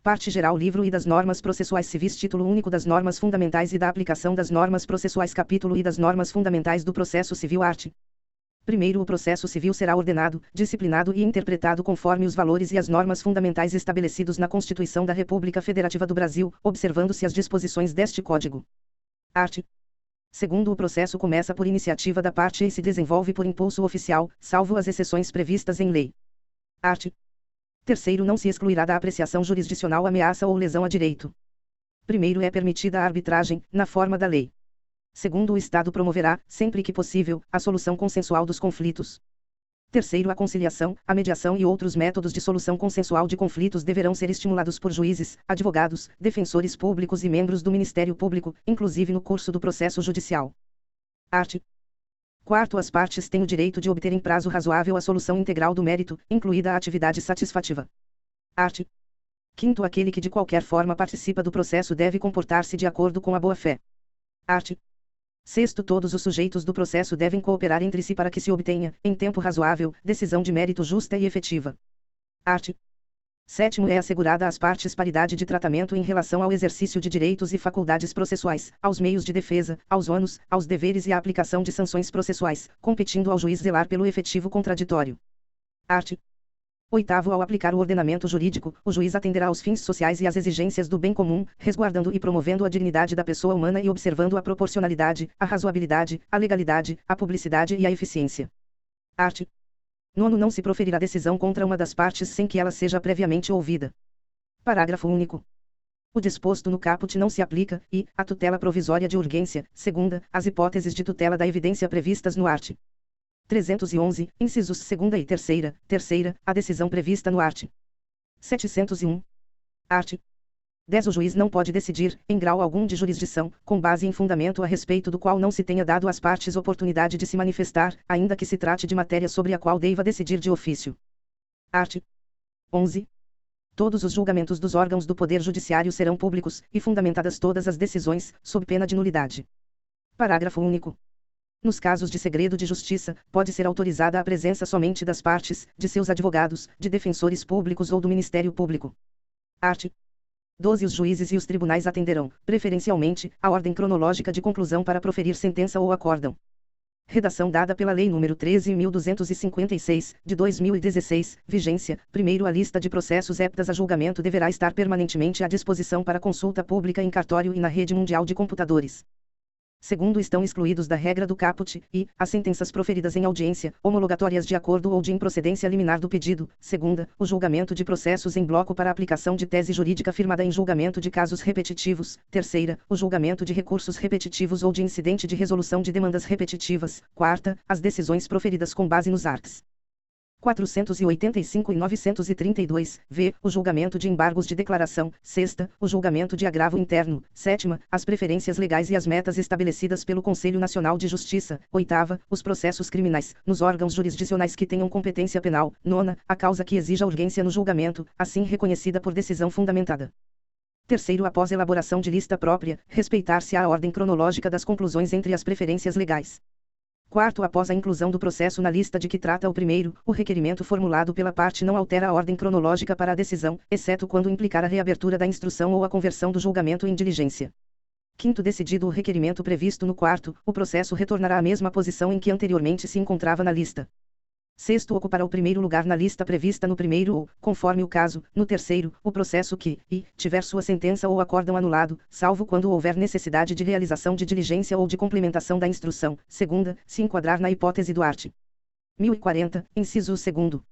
Parte geral livro e das normas processuais civis título único das normas fundamentais e da aplicação das normas processuais capítulo e das normas fundamentais do processo civil art. Primeiro, o processo civil será ordenado, disciplinado e interpretado conforme os valores e as normas fundamentais estabelecidos na Constituição da República Federativa do Brasil, observando-se as disposições deste Código. Art. Segundo, o processo começa por iniciativa da parte e se desenvolve por impulso oficial, salvo as exceções previstas em lei. Art. Terceiro, não se excluirá da apreciação jurisdicional ameaça ou lesão a direito. Primeiro, é permitida a arbitragem, na forma da lei. Segundo, o Estado promoverá, sempre que possível, a solução consensual dos conflitos. Terceiro, a conciliação, a mediação e outros métodos de solução consensual de conflitos deverão ser estimulados por juízes, advogados, defensores públicos e membros do Ministério Público, inclusive no curso do processo judicial. Art. Quarto, as partes têm o direito de obter em prazo razoável a solução integral do mérito, incluída a atividade satisfativa. Art. Quinto, aquele que de qualquer forma participa do processo deve comportar-se de acordo com a boa-fé. Art. Sexto, todos os sujeitos do processo devem cooperar entre si para que se obtenha, em tempo razoável, decisão de mérito justa e efetiva. Art. Sétimo, é assegurada às partes paridade de tratamento em relação ao exercício de direitos e faculdades processuais, aos meios de defesa, aos ônus, aos deveres e à aplicação de sanções processuais, competindo ao juiz zelar pelo efetivo contraditório. Art. Oitavo, ao aplicar o ordenamento jurídico, o juiz atenderá aos fins sociais e às exigências do bem comum, resguardando e promovendo a dignidade da pessoa humana e observando a proporcionalidade, a razoabilidade, a legalidade, a publicidade e a eficiência. Art. Nono, não se proferirá decisão contra uma das partes sem que ela seja previamente ouvida. Parágrafo único. O disposto no caput não se aplica, e, a tutela provisória de urgência, segunda, as hipóteses de tutela da evidência previstas no art. 311, incisos segunda e terceira, a decisão prevista no art. 701. Art. 10. O juiz não pode decidir, em grau algum de jurisdição, com base em fundamento a respeito do qual não se tenha dado às partes oportunidade de se manifestar, ainda que se trate de matéria sobre a qual deva decidir de ofício. Art. 11. Todos os julgamentos dos órgãos do Poder Judiciário serão públicos, e fundamentadas todas as decisões, sob pena de nulidade. Parágrafo único. Nos casos de segredo de justiça, pode ser autorizada a presença somente das partes, de seus advogados, de defensores públicos ou do Ministério Público. Art. 12. Os juízes e os tribunais atenderão, preferencialmente, a ordem cronológica de conclusão para proferir sentença ou acórdão. Redação dada pela Lei nº 13.256, de 2016, vigência. Primeiro, a lista de processos aptas a julgamento deverá estar permanentemente à disposição para consulta pública em cartório e na rede mundial de computadores. Segundo, estão excluídos da regra do caput, e, as sentenças proferidas em audiência, homologatórias de acordo ou de improcedência liminar do pedido. Segunda, o julgamento de processos em bloco para aplicação de tese jurídica firmada em julgamento de casos repetitivos. Terceira, o julgamento de recursos repetitivos ou de incidente de resolução de demandas repetitivas. Quarta, as decisões proferidas com base nos arts. 485 e 932, v. O julgamento de embargos de declaração. Sexta, o julgamento de agravo interno. Sétima, as preferências legais e as metas estabelecidas pelo Conselho Nacional de Justiça. Oitava, os processos criminais, nos órgãos jurisdicionais que tenham competência penal. Nona, a causa que exija urgência no julgamento, assim reconhecida por decisão fundamentada. Terceiro, após elaboração de lista própria, respeitar-se a ordem cronológica das conclusões entre as preferências legais. Quarto, após a inclusão do processo na lista de que trata o primeiro, o requerimento formulado pela parte não altera a ordem cronológica para a decisão, exceto quando implicar a reabertura da instrução ou a conversão do julgamento em diligência. Quinto, decidido o requerimento previsto no quarto, o processo retornará à mesma posição em que anteriormente se encontrava na lista. Sexto, ocupará o primeiro lugar na lista prevista no primeiro ou, conforme o caso, no terceiro, o processo que, tiver sua sentença ou acórdão anulado, salvo quando houver necessidade de realização de diligência ou de complementação da instrução. Segunda, se enquadrar na hipótese do art. 1040, inciso 2º.